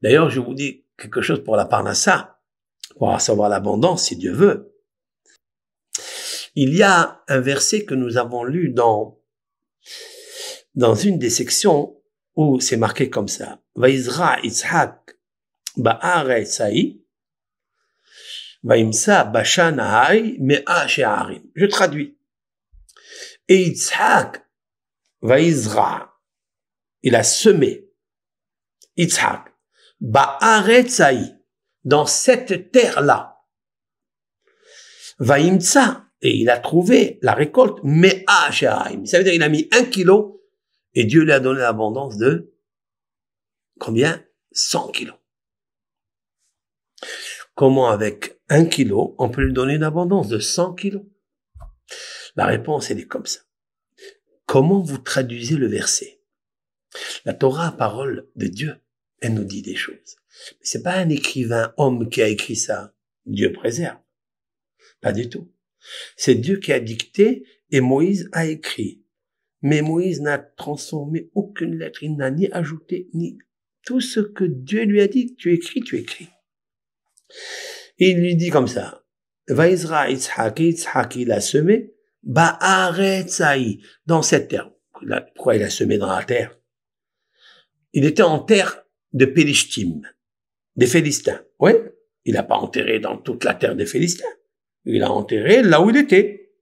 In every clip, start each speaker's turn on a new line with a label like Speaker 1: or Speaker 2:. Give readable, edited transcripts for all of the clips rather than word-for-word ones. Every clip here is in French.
Speaker 1: D'ailleurs, je vous dis quelque chose pour la parnassa, pour recevoir l'abondance, si Dieu veut. Il y a un verset que nous avons lu dans une des sections où c'est marqué comme ça. Vaizra Yitzhak ba'aretz ha'i, va'imsa bashan ha'i me'a she'arim. Je traduis. Et Yitzhak vaizra, il a semé, Yitzhak, ba'aretz ha'i, dans cette terre-là. Va'imsa, et il a trouvé la récolte, me'a she'arim. Ça veut dire qu'il a mis 1 kilo, et Dieu lui a donné l'abondance de combien? 100 kilos. Comment avec 1 kilo, on peut lui donner une abondance de 100 kilos? La réponse, elle est comme ça. Comment vous traduisez le verset? La Torah, parole de Dieu, elle nous dit des choses. Mais c'est pas un écrivain homme qui a écrit ça. Dieu préserve. Pas du tout. C'est Dieu qui a dicté et Moïse a écrit. Mais Moïse n'a transformé aucune lettre. Il n'a ni ajouté, ni tout ce que Dieu lui a dit. Tu écris, tu écris. Et il lui dit comme ça. Vaizra Yitzhak, Yitzhak il a semé, ba'aretz ha'i, dans cette terre. Pourquoi il a semé dans la terre? Il était en terre de Pélishtim, des Philistins. Oui, il n'a pas enterré dans toute la terre des Philistins. Il a enterré là où il était.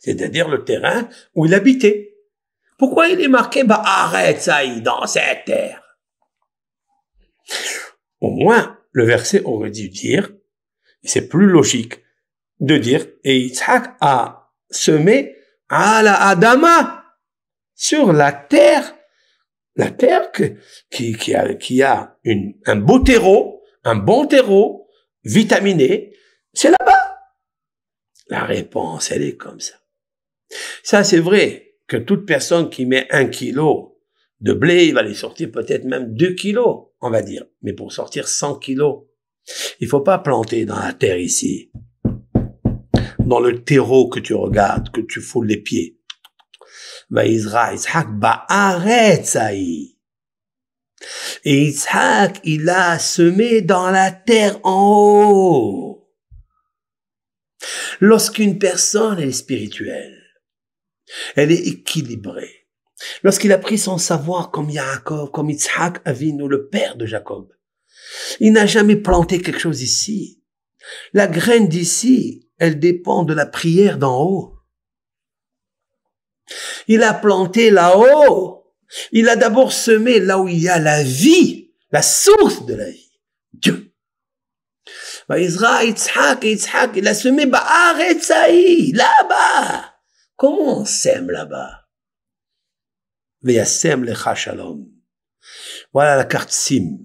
Speaker 1: C'est-à-dire le terrain où il habitait. Pourquoi il est marqué ba'aretz ha'i, dans cette terre? Au moins, le verset aurait dû dire, et c'est plus logique, de dire, et Yitzhak a semé à la Adama, sur la terre qui a un beau terreau, un bon terreau, vitaminé, c'est là-bas. La réponse, elle est comme ça. Ça, c'est vrai que toute personne qui met 1 kilo de blé, il va les sortir peut-être même 2 kilos, on va dire. Mais pour sortir 100 kilos, il faut pas planter dans la terre ici, dans le terreau que tu regardes, que tu foules les pieds. Vaizra Yitzhak ba'aretz ha'i. Et Yitzhak, il a semé dans la terre en haut. Lorsqu'une personne est spirituelle, elle est équilibrée. Lorsqu'il a pris son savoir comme Yaakov, comme Yitzhak Avinu, le père de Jacob, il n'a jamais planté quelque chose ici. La graine d'ici, elle dépend de la prière d'en haut. Il a planté là-haut. Il a d'abord semé là où il y a la vie, la source de la vie, Dieu. Vaizra Yitzhak, il a semé ba'aretz ha'i, là-bas. Comment on sème là-bas? Veyasem lecha shalom. Voilà la carte Sim.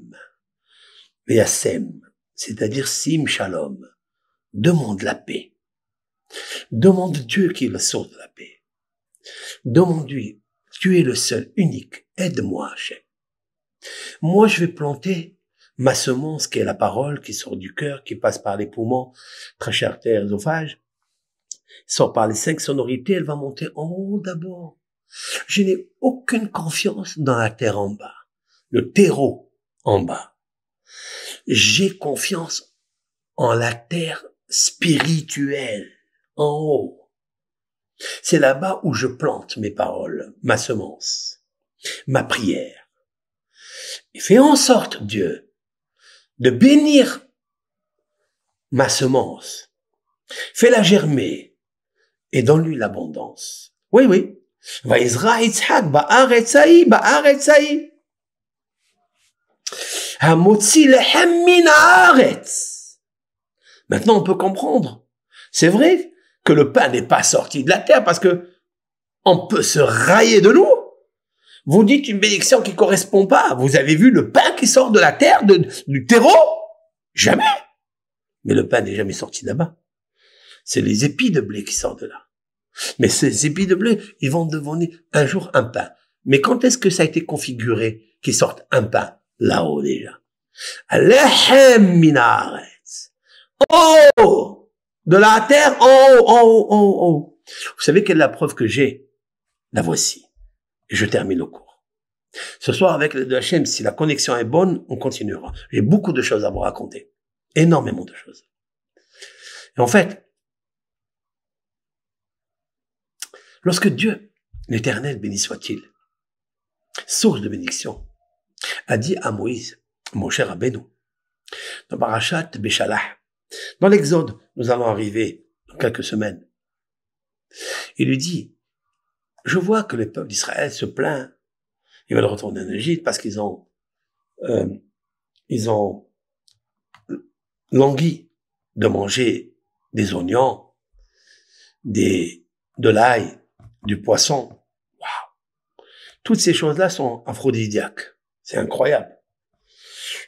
Speaker 1: Veyasem, c'est-à-dire Sim Shalom. Demande la paix. Demande Dieu qui est la source de la paix. Demande-lui, tu es le seul, unique, aide-moi, Hachem. Moi, je vais planter ma semence qui est la parole, qui sort du cœur, qui passe par les poumons, trachée, artère, œsophage, sort par les 5 sonorités, elle va monter en haut d'abord. Je n'ai aucune confiance dans la terre en bas, le terreau en bas. J'ai confiance en la terre spirituelle, en haut. C'est là-bas où je plante mes paroles, ma semence, ma prière. Et fais en sorte, Dieu, de bénir ma semence. Fais-la germer et donne-lui l'abondance. Oui, oui. Vaizra Yitzhak ba'aretz ha'i, ba'aretz ha'i. Hamotzi lehem min haaretz. Maintenant, on peut comprendre. C'est vrai que le pain n'est pas sorti de la terre parce que on peut se railler de nous. Vous dites une bénédiction qui correspond pas. Vous avez vu le pain qui sort de la terre, du terreau? Jamais. Mais le pain n'est jamais sorti là-bas. C'est les épis de blé qui sortent de là. Mais ces épis de blé, ils vont devenir un jour un pain. Mais quand est-ce que ça a été configuré qu'ils sortent un pain? Là-haut déjà. Alehem min haaretz. Oh! De la terre en haut, en haut, en haut, en haut. Vous savez quelle est la preuve que j'ai? La voici. Et je termine le cours. Ce soir, avec l'aide de Hachem, si la connexion est bonne, on continuera. J'ai beaucoup de choses à vous raconter. Énormément de choses. Et en fait, lorsque Dieu, l'Éternel, béni soit-il, source de bénédiction, a dit à Moïse, mon cher Rabbeinu, dans Parashat Beshalach, dans l'Exode, nous allons arriver dans quelques semaines, il lui dit, je vois que le peuple d'Israël se plaint, ils veulent retourner en Égypte parce qu'ils ont langui de manger des oignons, de l'ail, du poisson. Waouh! Toutes ces choses-là sont aphrodisiaques. C'est incroyable.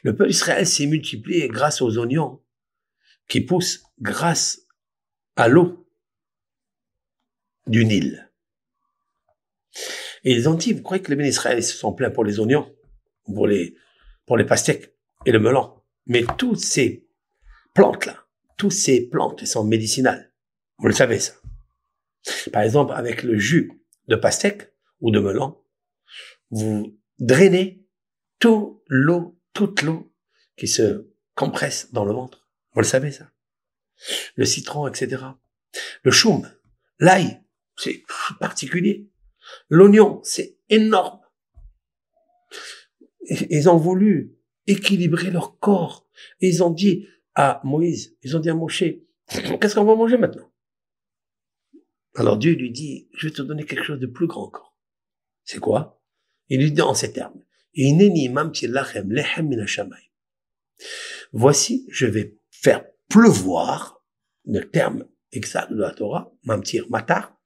Speaker 1: Le peuple d'Israël s'est multiplié grâce aux oignons qui poussent grâce à l'eau du Nil. Et ils ont dit, vous croyez que les bénis Israël se sont plaints pour les oignons, pour les pastèques et le melon. Mais toutes ces plantes-là, toutes ces plantes, elles sont médicinales. Vous le savez, ça. Par exemple, avec le jus de pastèque ou de melon, vous drainez toute l'eau qui se compresse dans le ventre. Vous le savez, ça. Le citron, etc. Le choum, l'ail, c'est particulier. L'oignon, c'est énorme. Ils ont voulu équilibrer leur corps. Et ils ont dit à Moïse, ils ont dit à Moshe, qu'est-ce qu'on va manger maintenant? Alors Dieu lui dit, je vais te donner quelque chose de plus grand encore. C'est quoi? Il lui dit en ces termes, voici, je vais faire pleuvoir, le terme exact de la Torah, mamtir matar,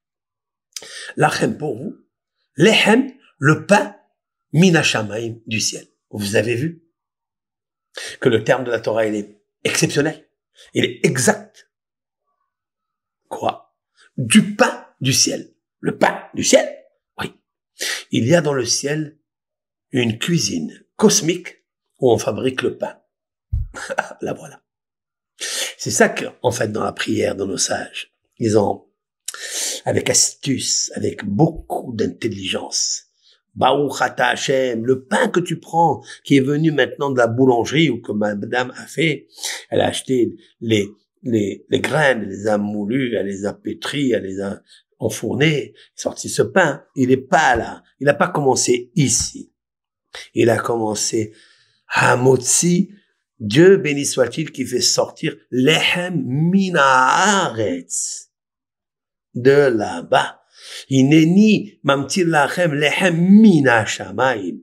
Speaker 1: lachem pour vous, lechem, le pain, minashamaim, du ciel. Vous avez vu que le terme de la Torah, il est exceptionnel, il est exact. Quoi? Du pain du ciel. Le pain du ciel? Oui. Il y a dans le ciel une cuisine cosmique où on fabrique le pain. Là voilà. C'est ça qu'en fait, dans la prière de nos sages, ils ont, avec astuce, avec beaucoup d'intelligence, Baruch Ata Hashem, le pain que tu prends, qui est venu maintenant de la boulangerie ou que madame a fait, elle a acheté les graines, elle les a moulues, elle les a pétries, elle les a enfournées, sorti ce pain. Il n'est pas là. Il n'a pas commencé ici. Il a commencé à Motzi, Dieu béni soit-il, qui fait sortir Lechem mina haaretz, de là-bas. Il n'est ni mamtir lachem lechem mina shamaim.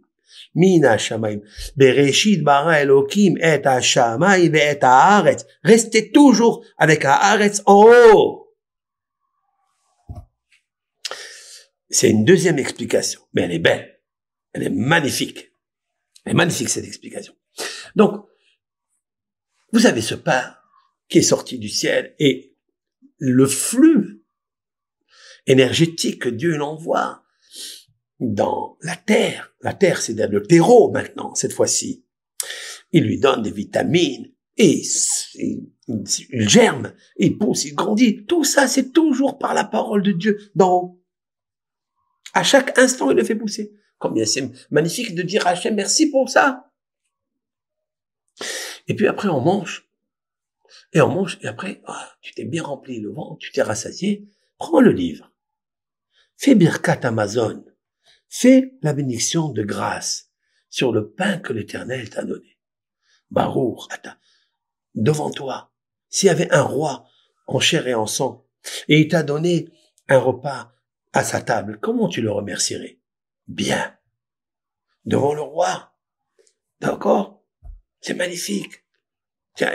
Speaker 1: Mina shamaim. Bereshit bara Elokim et ha-shamaim et ha-haaretz. Restez toujours avec ha-haaretz en haut. C'est une deuxième explication, mais elle est belle. Elle est magnifique. Elle est magnifique, cette explication. Donc, vous avez ce pain qui est sorti du ciel et le flux énergétique que Dieu l'envoie dans la terre. La terre, c'est le terreau maintenant, cette fois-ci. Il lui donne des vitamines et il germe, il pousse, il grandit. Tout ça, c'est toujours par la parole de Dieu d'en haut. À chaque instant, il le fait pousser. Combien c'est magnifique de dire à Hachem merci pour ça. Et puis après, on mange. Et après, tu t'es bien rempli le ventre, tu t'es rassasié. Prends le livre. Fais Birkat Amazon. Fais la bénédiction de grâce sur le pain que l'Éternel t'a donné. Baruch, devant toi, s'il y avait un roi en chair et en sang, et il t'a donné un repas à sa table, comment tu le remercierais? Bien. Devant le roi. D'accord? C'est magnifique. Tiens,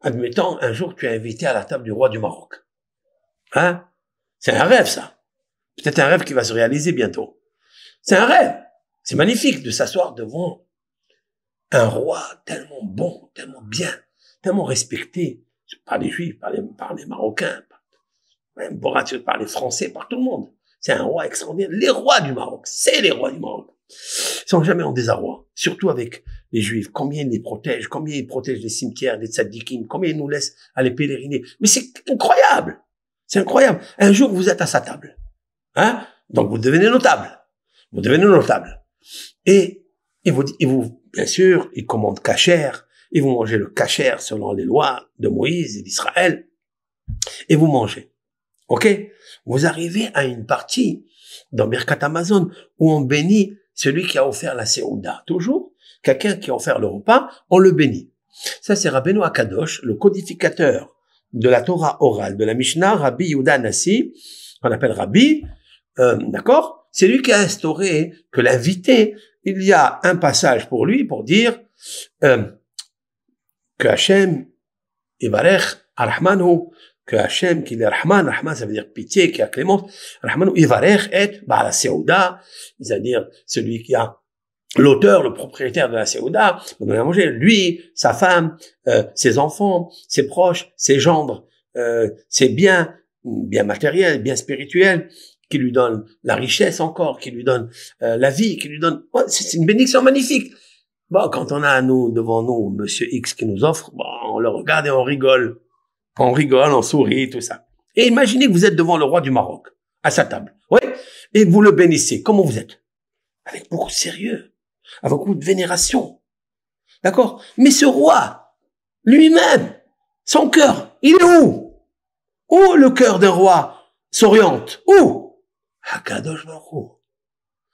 Speaker 1: admettons, un jour, tu es invité à la table du roi du Maroc. Hein? C'est un rêve, ça. Peut-être un rêve qui va se réaliser bientôt. C'est un rêve. C'est magnifique de s'asseoir devant un roi tellement bon, tellement bien, tellement respecté par les Juifs, par les Marocains, même par les Français, par tout le monde. C'est un roi extraordinaire. Les rois du Maroc, c'est les rois du Maroc. Ils sont jamais en désarroi. Surtout avec les Juifs. Combien ils les protègent, combien ils protègent les cimetières, les tzadikim, combien ils nous laissent aller pèleriner. Mais c'est incroyable. C'est incroyable. Un jour, vous êtes à sa table. Hein? Donc, vous devenez notable. Vous devenez notable. Et bien sûr, il commande kasher, et vous mangez le kasher selon les lois de Moïse et d'Israël, et vous mangez. Ok? Vous arrivez à une partie dans Birkat Amazon où on bénit celui qui a offert la Seouda. Toujours, quelqu'un qui a offert le repas, on le bénit. Ça, c'est Rabbeinu Akadosh, le codificateur de la Torah orale, de la Mishnah, Rabbi Yehuda Nassi, qu'on appelle Rabbi, d'accord? C'est lui qui a instauré que l'invité, il y a un passage pour lui pour dire que Hachem, Ivarech, Arrahmanu, que Hachem, qu'il est Rahman, Rahman ça veut dire pitié, qui a clémence, Rahmanu, Ivarech et Baal Seouda, c'est-à-dire celui qui a l'auteur, le propriétaire de la Seouda, donner à manger, lui, sa femme, ses enfants, ses proches, ses gendres, ses biens matériels, biens spirituels, qui lui donne la richesse encore, qui lui donne la vie, qui lui donne... Ouais, c'est une bénédiction magnifique. Bon, quand on a devant nous Monsieur X qui nous offre, bon, on le regarde et on rigole. On rigole, on sourit, tout ça. Et imaginez que vous êtes devant le roi du Maroc, à sa table. Ouais. Et vous le bénissez. Comment vous êtes? Avec beaucoup de sérieux, avec beaucoup de vénération. D'accord? Mais ce roi, lui-même, son cœur, il est où? Où le cœur d'un roi s'oriente? Où? Hakadosh Baruch Hu.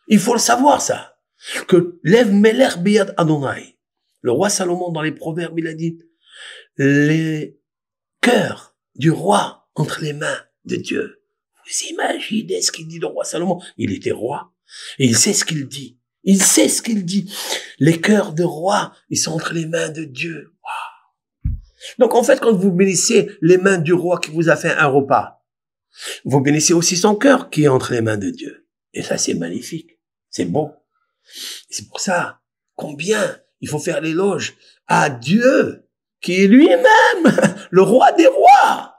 Speaker 1: Il faut le savoir, ça. Que Lev Melech Biyad Adonai. Le roi Salomon, dans les proverbes, il a dit, les cœurs du roi entre les mains de Dieu. Vous imaginez ce qu'il dit, le roi Salomon? Il était roi. Et il sait ce qu'il dit. Il sait ce qu'il dit. Les cœurs de roi, ils sont entre les mains de Dieu. Wow. Donc, en fait, quand vous bénissez les mains du roi qui vous a fait un repas, vous bénissez aussi son cœur qui est entre les mains de Dieu. Et ça, c'est magnifique. C'est beau. Et c'est pour ça, combien il faut faire l'éloge à Dieu, qui est lui-même le roi des rois.